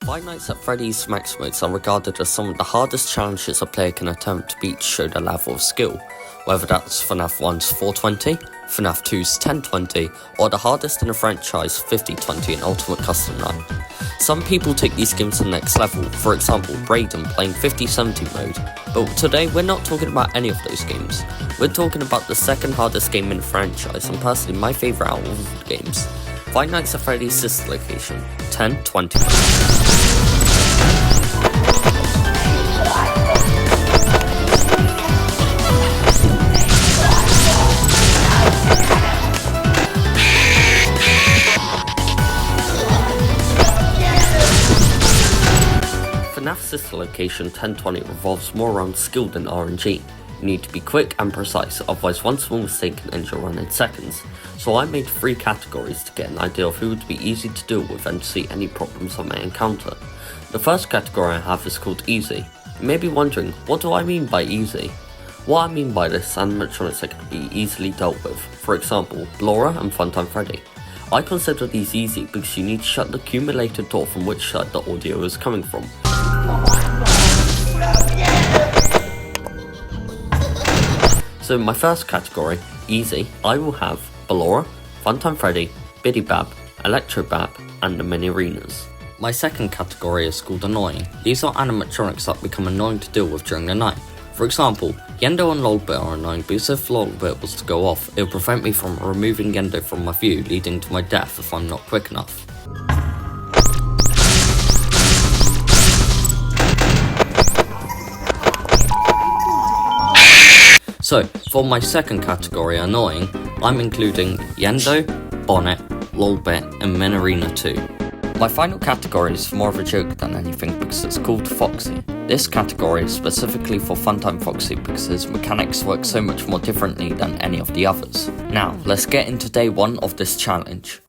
Five Nights at Freddy's Max modes are regarded as some of the hardest challenges a player can attempt to beat to show their level of skill, whether that's FNAF 1's 420, FNAF 2's 1020, or the hardest in the franchise 5020 in Ultimate Custom Night. Some people take these games to the next level, for example Braden playing 5070 mode, but today we're not talking about any of those games. We're talking about the second hardest game in the franchise and personally my favourite out of all the games. Five Nights at Freddy's sister location, 1020. FNAF's sister location 1020 revolves more around skill than RNG. You need to be quick and precise, otherwise one small mistake can end your run in seconds. So I made 3 categories to get an idea of who would be easy to deal with and to see any problems I may encounter. The first category I have is called easy. You may be wondering, what do I mean by easy? What I mean by this are animatronics that can be easily dealt with, for example, Laura and Funtime Freddy. I consider these easy because you need to shut the accumulated door from which side the audio is coming from. So in my first category, easy, I will have Ballora, Funtime Freddy, Biddy Bab, Electro Bab, and the mini arenas. My second category is called annoying. These are animatronics that become annoying to deal with during the night. For example, Yendo and Lolbit are annoying because if Lolbit was to go off, it will prevent me from removing Yendo from my view, leading to my death if I'm not quick enough. So, for my second category, annoying, I'm including Yendo, Bonnet, Lolbit, and Minarina 2. My final category is more of a joke than anything because it's called Foxy. This category is specifically for Funtime Foxy because his mechanics work so much more differently than any of the others. Now, let's get into day 1 of this challenge.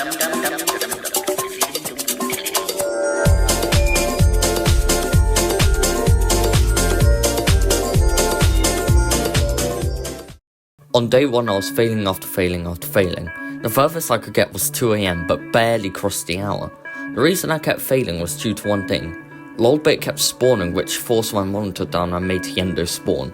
On day 1 I was failing after failing after failing. The furthest I could get was 2 AM but barely crossed the hour. The reason I kept failing was due to one thing. Lolbit kept spawning which forced my monitor down and made Yendo spawn.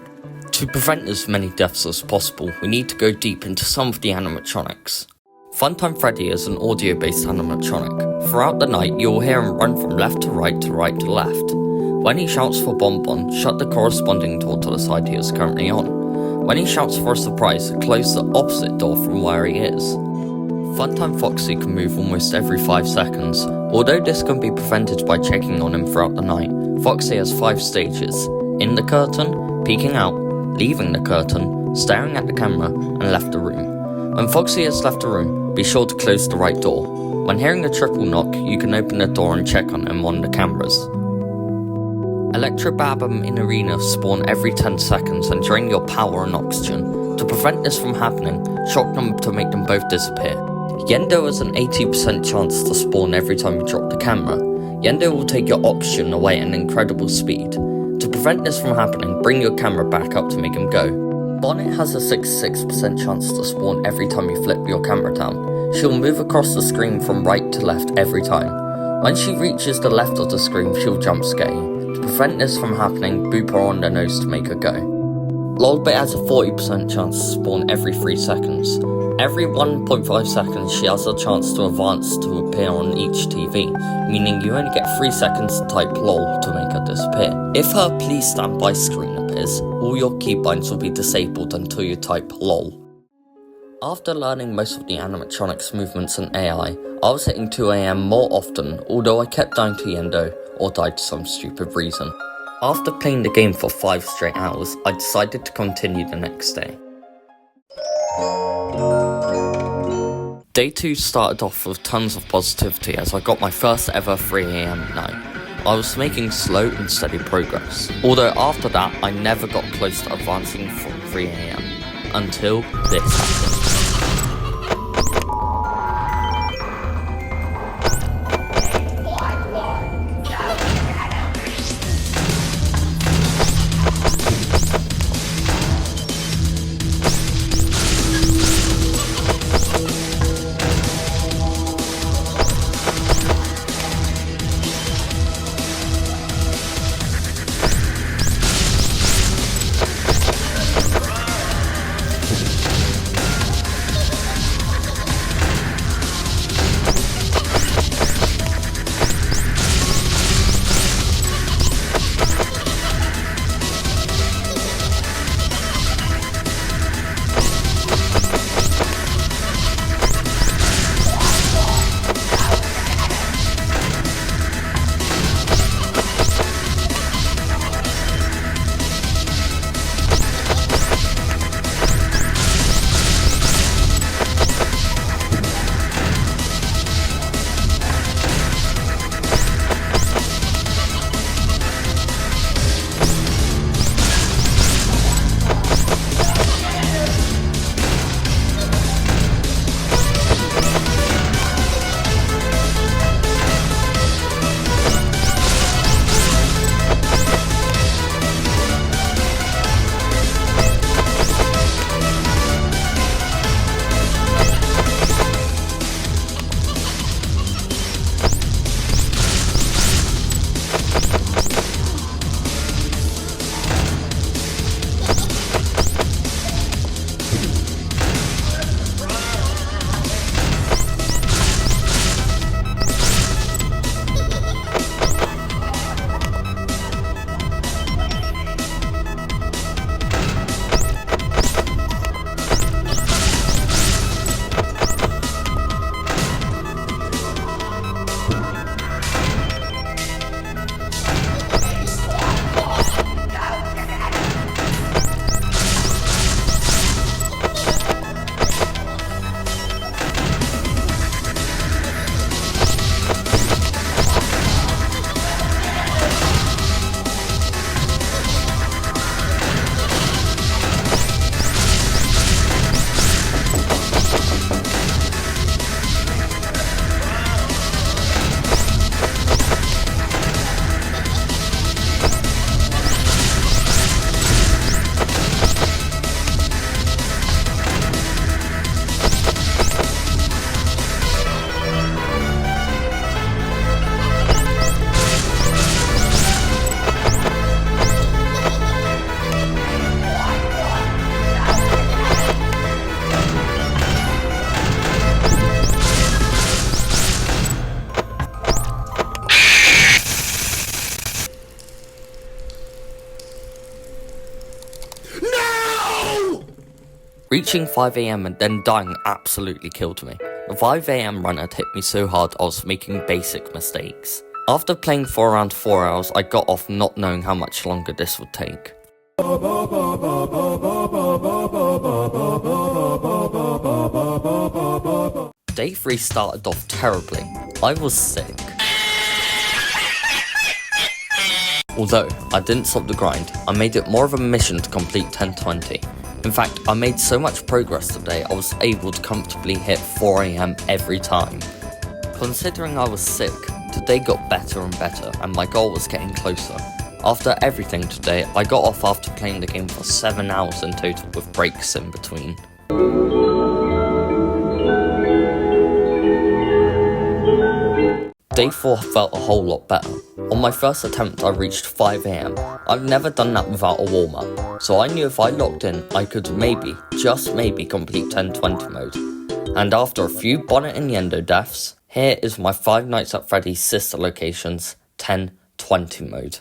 To prevent as many deaths as possible, we need to go deep into some of the animatronics. Funtime Freddy is an audio-based animatronic. Throughout the night you will hear him run from left to right to right to left. When he shouts for Bonbon, shut the corresponding door to the side he is currently on. When he shouts for a surprise, close the opposite door from where he is. Funtime Foxy can move almost every 5 seconds. Although this can be prevented by checking on him throughout the night, Foxy has 5 stages: in the curtain, peeking out, leaving the curtain, staring at the camera, and left the room. When Foxy has left the room, be sure to close the right door. When hearing the triple knock, you can open the door and check on him on the cameras. Electro Bab and in Arena spawn every 10 seconds and drain your power and oxygen. To prevent this from happening, shock them to make them both disappear. Yendo has an 80% chance to spawn every time you drop the camera. Yendo will take your oxygen away at an incredible speed. To prevent this from happening, bring your camera back up to make him go. Bonnet has a 66% chance to spawn every time you flip your camera down. She'll move across the screen from right to left every time. When she reaches the left of the screen, she'll jump scare you. To prevent this from happening, boop her on the nose to make her go. Lolbit has a 40% chance to spawn every 3 seconds. Every 1.5 seconds she has a chance to advance to appear on each TV, meaning you only get 3 seconds to type LOL to make her disappear. If her please stand by screen appears, all your keybinds will be disabled until you type LOL. After learning most of the animatronics movements and AI, I was hitting 2 AM more often, although I kept dying to Yendo or died for some stupid reason. After playing the game for 5 straight hours, I decided to continue the next day. Day 2 started off with tons of positivity as I got my first ever 3 AM night. I was making slow and steady progress, although after that I never got close to advancing from 3 AM, until this happened. Reaching 5 AM and then dying absolutely killed me. The 5 AM run had hit me so hard I was making basic mistakes. After playing for around 4 hours, I got off not knowing how much longer this would take. Day 3 started off terribly. I was sick. Although I didn't stop the grind, I made it more of a mission to complete 1020. In fact, I made so much progress today I was able to comfortably hit 4 AM every time. Considering I was sick, today got better and better and my goal was getting closer. After everything today, I got off after playing the game for 7 hours in total with breaks in between. Day 4 felt a whole lot better. On my first attempt I reached 5 AM. I've never done that without a warm-up, so I knew if I locked in I could maybe, just maybe, complete 1020 mode. And after a few Bonnet and Yendo deaths, here is my Five Nights at Freddy's sister locations 1020 mode.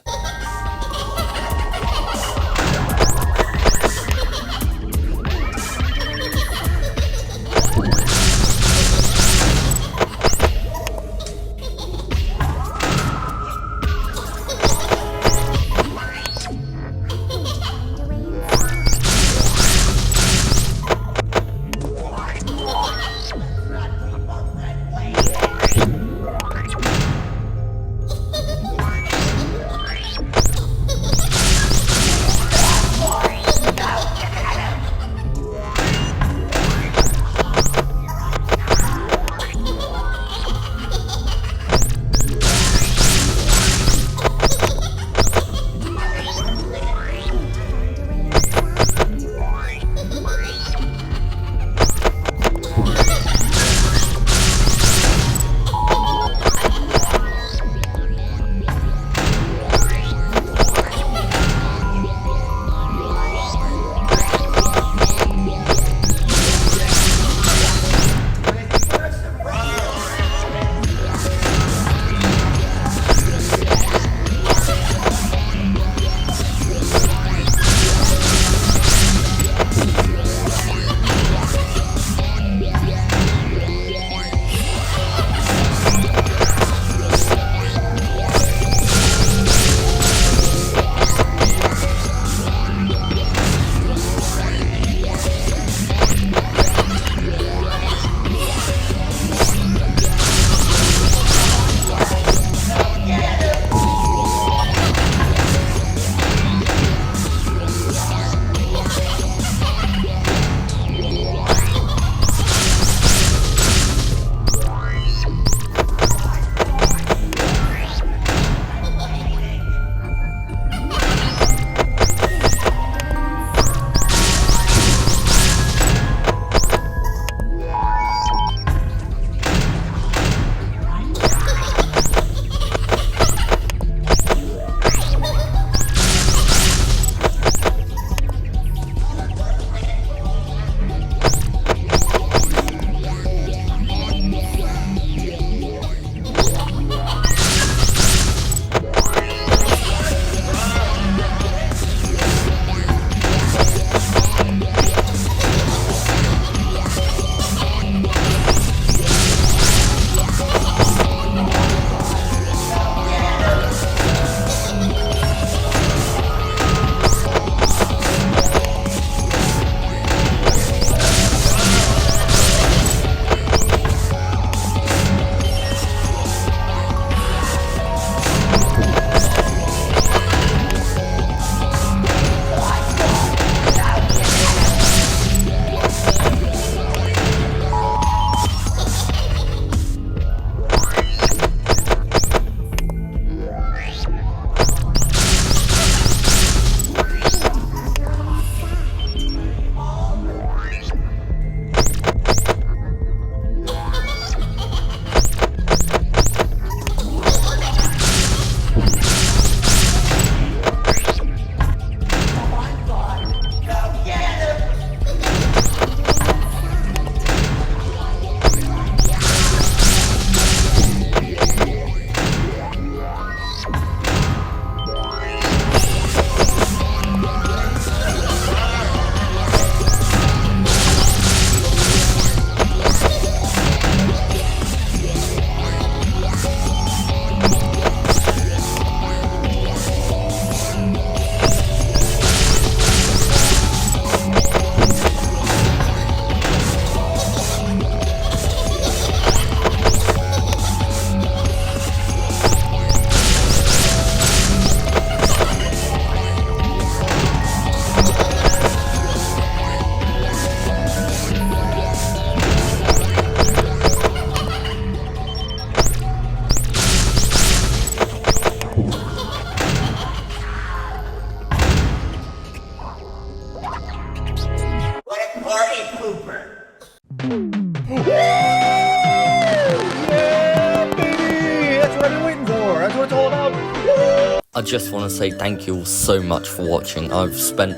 I just want to say thank you all so much for watching. I've spent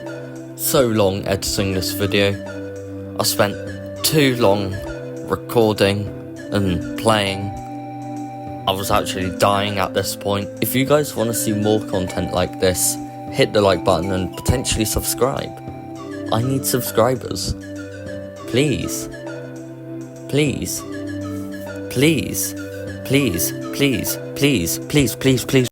so long editing this video. I spent too long recording and playing. I was actually dying at this point. If you guys want to see more content like this, hit the like button and potentially subscribe. I need subscribers. Please. Please. Please. Please. Please. Please. Please. Please. Please.